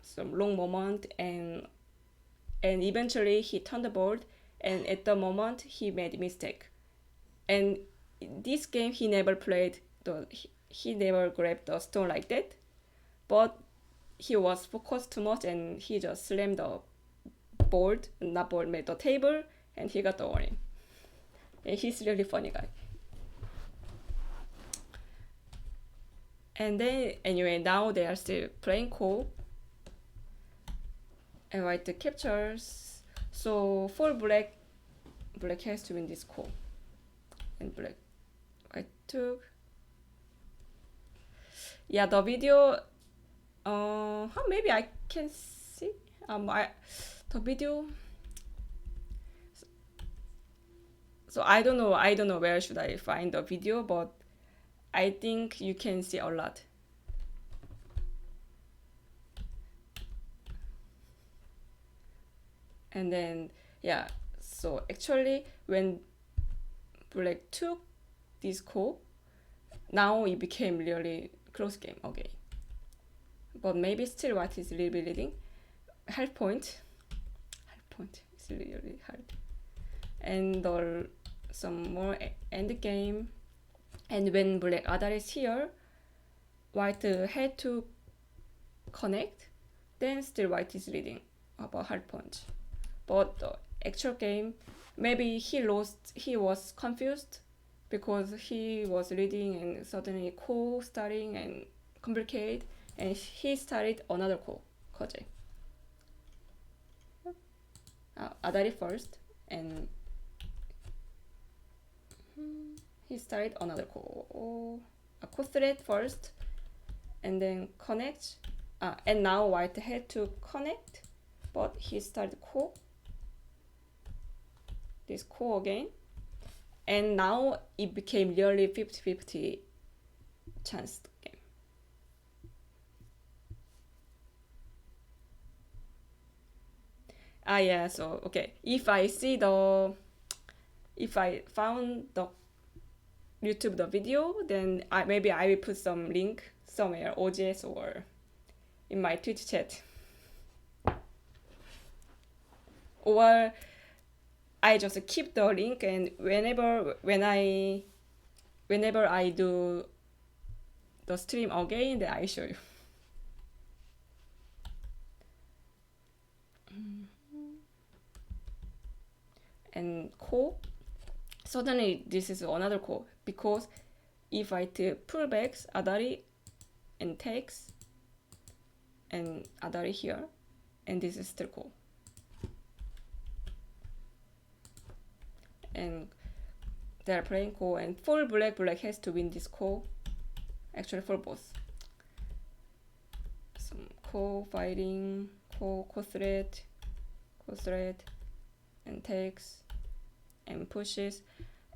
some long moment, and eventually he turned the board, and at the moment he made a mistake. And this game he never he never grabbed the stone like that, but he was focused too much, and he just slammed the made the table, and he got the warning. And he's really funny guy. And then anyway, now they are still playing co, and white captures. So for black has to win this co, and white took. Yeah, the video. Maybe I can see. The video. So I don't know where should I find the video, but I think you can see a lot. And then yeah, so actually when black took this call, now it became really close game. Okay, but maybe still white is a little bit leading. Half point is really hard. And some more end game. And when black Adar is here, white had to connect, then still white is leading about half point. But actual game, maybe he was confused because he was reading and suddenly ko starting and complicate, and he started another ko, KeJie. Adari first, and he started another ko, a ko thread first, and then connect, and now white had to connect, but he started ko, this ko again, and now it became nearly 50-50 chance game. Yeah, so okay, if I found the YouTube the video, then maybe I will put some link somewhere, OGS or in my Twitch chat, or I just keep the link, and whenever I do the stream again, then I show you. And ko, suddenly this is another ko, because if I pull back adari and takes and adari here, and this is still ko, and they're playing ko, and full black has to win this ko, actually for both. Some ko fighting, ko threat, and takes and pushes,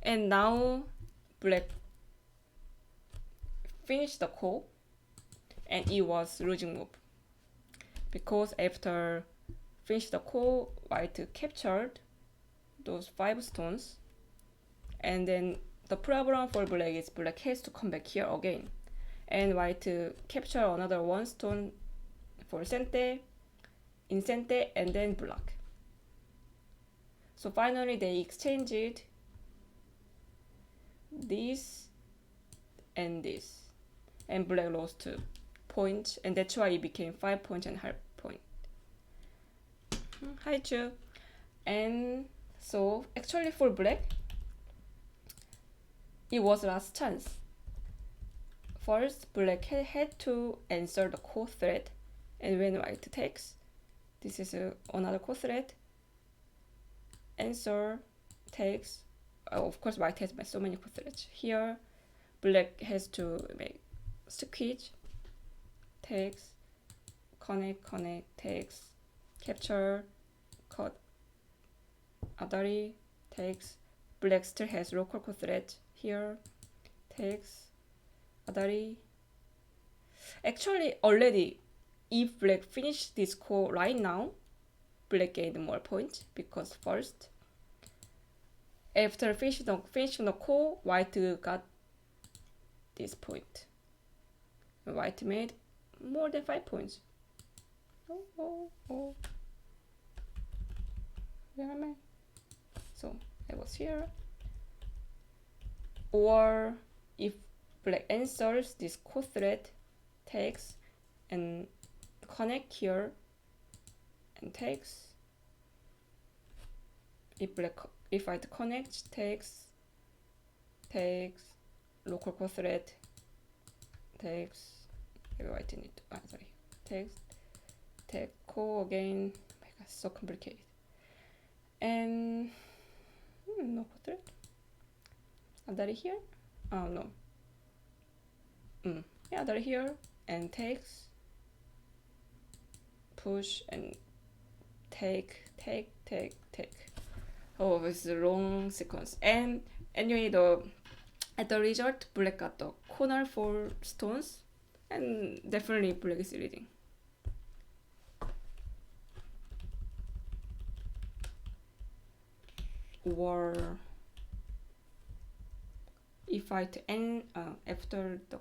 and now black finished the ko, and it was losing move, because after finish the ko, white captured those 5 stones, and then the problem for black is black has to come back here again, and white capture another 1 stone for sente, in sente, and then block. So finally they exchanged this and this, and black lost 2 points, and that's why it became 5 points and half point. Hi Chu. And so actually for black, it was last chance. First, black had to answer the ko threat, and when white takes, this is another ko threat, answer, takes, of course white has so many ko threats. Here, black has to make squeeze, takes, connect, takes, capture, cut, adari, takes, black still has local ko threat, here, takes, adari. Actually, already, if black finish this ko right now, black gained more points, because first, after finishing the ko, white got this point. White made more than 5 points. Oh. Where am I? So I was here. Or if black answers this ko threat, takes and connect here and takes. If white connects, takes, local ko threat, takes. Maybe white need to, sorry, takes, take ko again. Oh my god, so complicated. And no ko threat. Adari here? Oh no. Yeah, adari here and takes, push and take. Oh, it's a long sequence. And anyway, at the result, black got the corner 4 stones, and definitely black is leading. Or if I end after the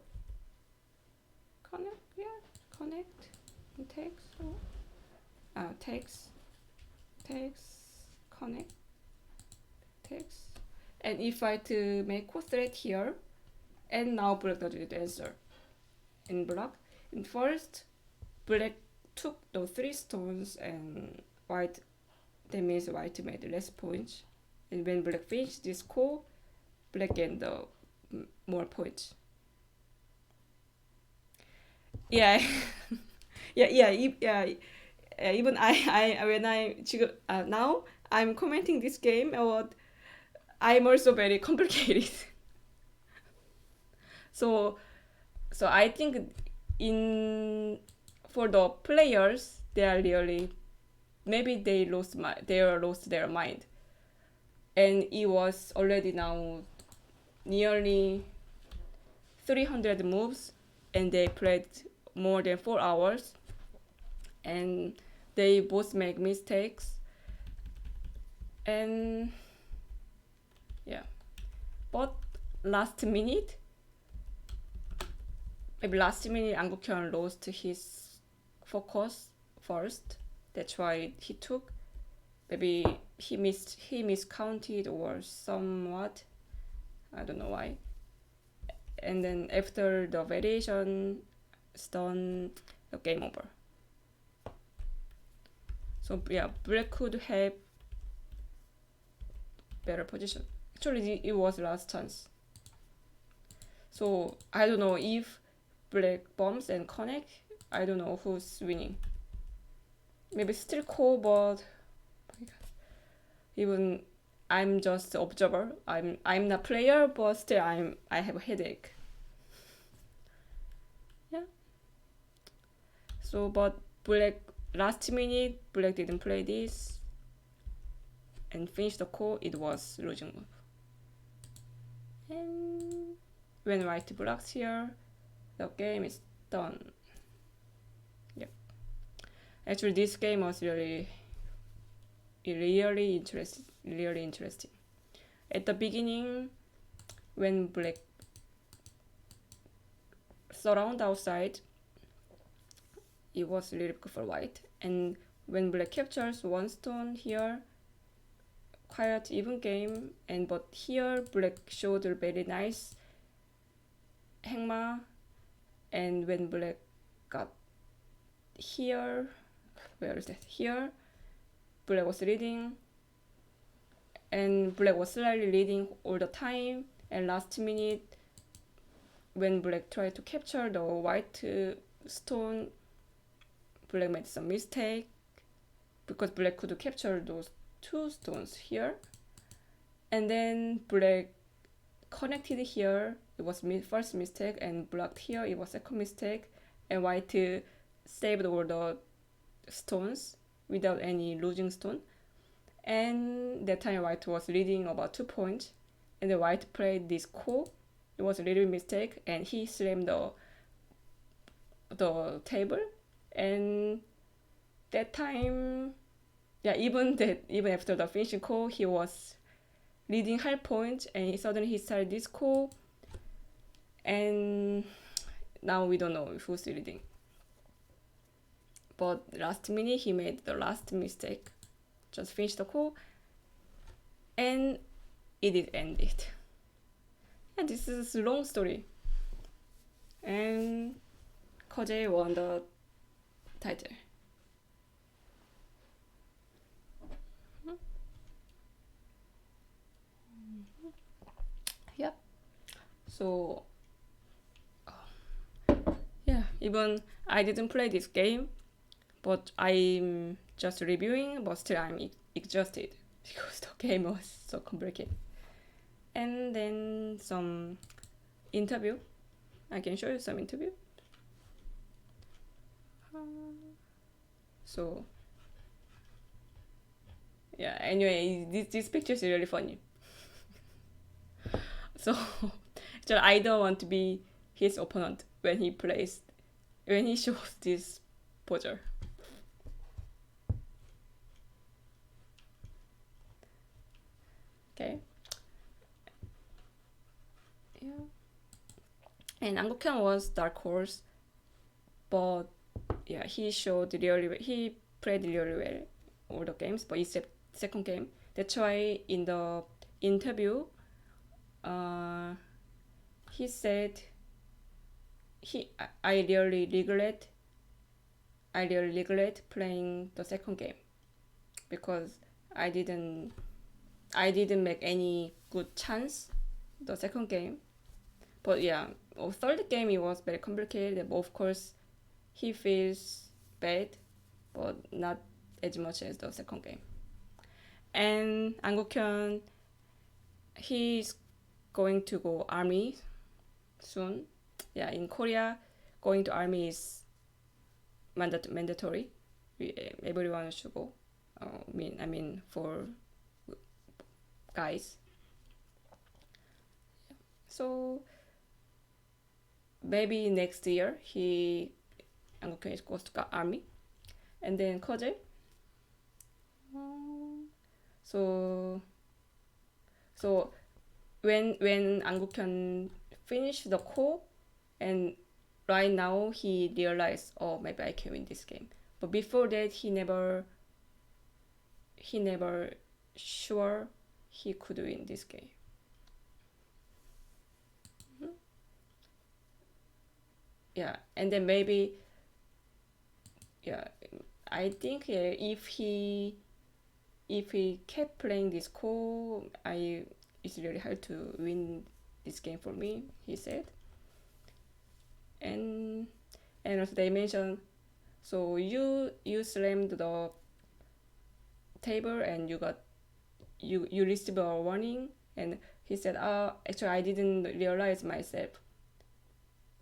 connect and takes, connect, takes, and if I make ko threat here, and now black doesn't answer in block. And first, black took the 3 stones and white that means white made less points. And when black finished this core, black gained the more points. Yeah, yeah. Even I when I 지금 now I'm commenting this game, I'm also very complicated. So I think in for the players, they are really maybe they lost their mind, and it was already now nearly 300 moves, and they played more than 4 hours, and they both make mistakes, and yeah, but last minute maybe last minute Kukhyun lost his focus first. That's why he took. Maybe he miscounted or somewhat. I don't know why. And then after the variation is done, the game over. So yeah, black could have better position. Actually, it was last chance. So I don't know if black bombs and connect. I don't know who's winning. Maybe still cool, but even I'm just observer. I'm not player, but still I have a headache. Yeah. So but black last minute black didn't play this and finish the call. It was losing move. And when white blocks here, the game is done. Yep. Actually, this game was really interesting. At the beginning, when black surround outside, it was really good for white. And when black captures one stone here, quite even game. And but here black showed a very nice hangma. And when black got here, where is that? Here, black was leading, and black was slightly leading all the time. And last minute, when black tried to capture the white stone, black made some mistake because black could capture those two stones here. And then black connected here, it was first mistake, and blocked here, it was second mistake. And white saved all the stones without any losing stone. And that time white was leading about 2 points, and the white played this call. It was a little mistake, and he slammed the table. And that time, yeah, even after the finishing call, he was leading high point, and suddenly he started this call, and now we don't know who's leading. But last minute he made the last mistake, just finished the call, and it ended. And this is a long story. And KeJie won the title. Yep. So yeah, even I didn't play this game, but I'm just reviewing, but still I'm exhausted because the game was so complicated. And then some interview. I can show you some interview. So yeah, anyway, this picture is really funny. So I don't want to be his opponent when he shows this poser. Okay. Yeah. And Kukhyun was dark horse, but yeah, he played really well all the games, but except second game. That's why in the interview, he said I really regret playing the second game because I didn't make any good chance the second game. But yeah, third game it was very complicated. But of course, he feels bad, but not as much as the second game. And Kukhyun, he's going to go army soon. Yeah, in Korea, going to army is mandatory. Everyone should go. I mean for guys. So maybe next year he Kukhyun goes to army, and then KeJie. So so when Kukhyun finished the core, and right now he realized, oh, maybe I can win this game. But before that, he never sure he could win this game. Yeah, and then maybe, yeah, I think, yeah, if he kept playing this core, it's really hard to win this game for me, he said. And also they mentioned, so you slammed the table and you received a warning, and he said, actually I didn't realize myself.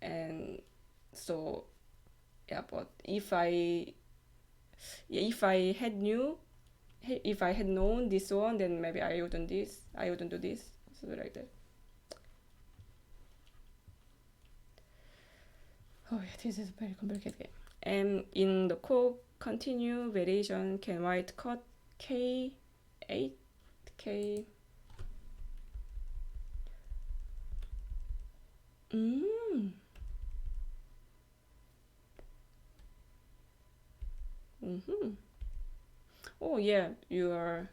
And so yeah, but if I had known this one, then maybe I wouldn't do this, so like that. Oh yeah, this is a very complicated game. And in the code continue variation, can white cut K8 K. Mm. Mm-hmm. Oh yeah, you are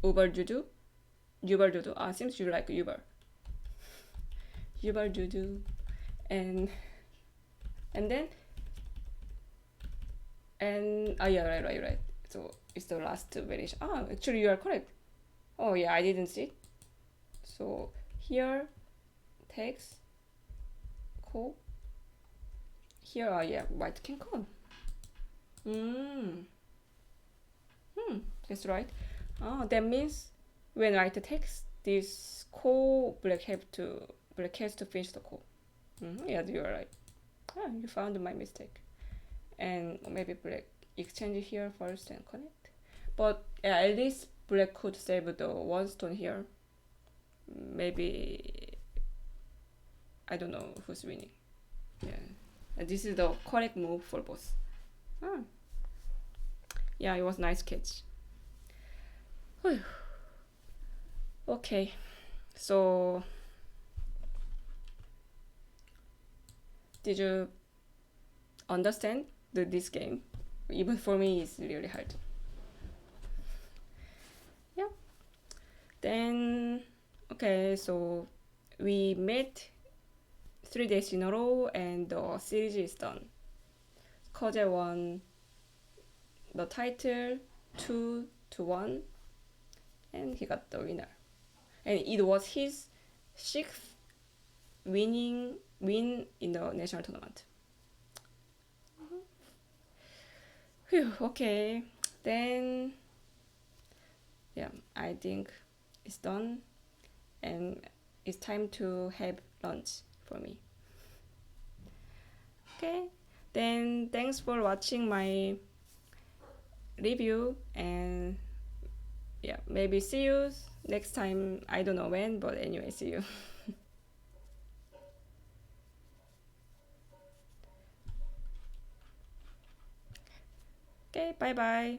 Uber Juju. Uber Juju. Seems you like Uber. Uber Juju, and then yeah, right. So it's the last variation. Actually you are correct. Oh yeah, I didn't see it. So here text call. Here yeah, white can call. That's right. That means when I write the text, this call black has to finish the call. Yeah, you are right. You found my mistake. And maybe black exchange here first and connect. But yeah, at least black could save the one stone here. Maybe I don't know who's winning. Yeah, and this is the correct move for both. Yeah, it was nice catch. Whew. Okay, so did you understand this game? Even for me, it's really hard. Yeah. Then okay, so we met 3 days in a row, and the series is done. KeJie won the title 2-1, and he got the winner. And it was his sixth win in the national tournament. Whew, okay, then yeah, I think it's done, and it's time to have lunch for me. Okay, then thanks for watching my review, and yeah, maybe see you next time. I don't know when, but anyway, see you. Okay, bye bye.